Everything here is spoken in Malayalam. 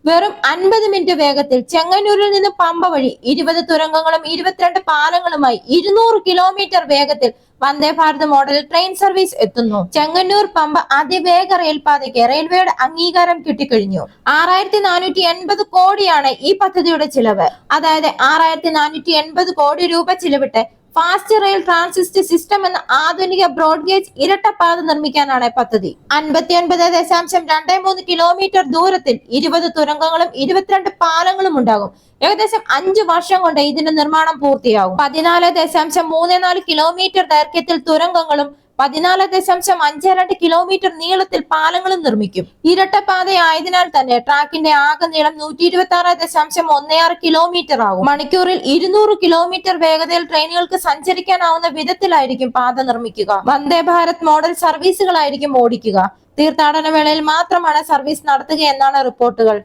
വെറും 50 മിനിറ്റ് വേഗത്തിൽ ചെങ്ങന്നൂരിൽ നിന്ന് പമ്പ വഴി 20 തുരങ്കങ്ങളും 22 പാലങ്ങളുമായി 200 കിലോമീറ്റർ വേഗത്തിൽ Vande Bharat model train service എത്തുന്നു. ചെങ്ങന്നൂർ പമ്പ അതിവേഗ റെയിൽപാതയ്ക്ക് റെയിൽവേയുടെ അംഗീകാരം കിട്ടിക്കഴിഞ്ഞു. 6480 കോടിയാണ് ഈ പദ്ധതിയുടെ ചിലവ്. അതായത് 6480 കോടി രൂപ ചിലവിട്ട് ഫാസ്റ്റ് റെയിൽ ട്രാൻസിസ്റ്റ് സിസ്റ്റം എന്ന ആധുനിക ബ്രോഡ്ഗേജ് ഇരട്ടപ്പാത നിർമ്മിക്കാനാണ് പദ്ധതി. 59.23 കിലോമീറ്റർ ദൂരത്തിൽ 20 തുരങ്കങ്ങളും 22 പാലങ്ങളും ഉണ്ടാകും. ഏകദേശം 5 വർഷം കൊണ്ട് ഇതിന്റെ നിർമ്മാണം പൂർത്തിയാകും. 14.34 കിലോമീറ്റർ ദൈർഘ്യത്തിൽ തുരങ്കങ്ങളും 14.52 കിലോമീറ്റർ നീളത്തിൽ പാലങ്ങളും നിർമ്മിക്കും. ഇരട്ടപ്പാതയായതിനാൽ തന്നെ ട്രാക്കിന്റെ ആകെ നീളം 126.16 കിലോമീറ്റർ ആകും. മണിക്കൂറിൽ 200 കിലോമീറ്റർ വേഗതയിൽ ട്രെയിനുകൾക്ക് സഞ്ചരിക്കാനാവുന്ന വിധത്തിലായിരിക്കും പാത നിർമ്മിക്കുക. വന്ദേ ഭാരത് മോഡൽ സർവീസുകളായിരിക്കും ഓടിക്കുക. തീർത്ഥാടന വേളയിൽ മാത്രമാണ് സർവീസ് നടത്തുക എന്നാണ് റിപ്പോർട്ടുകൾ.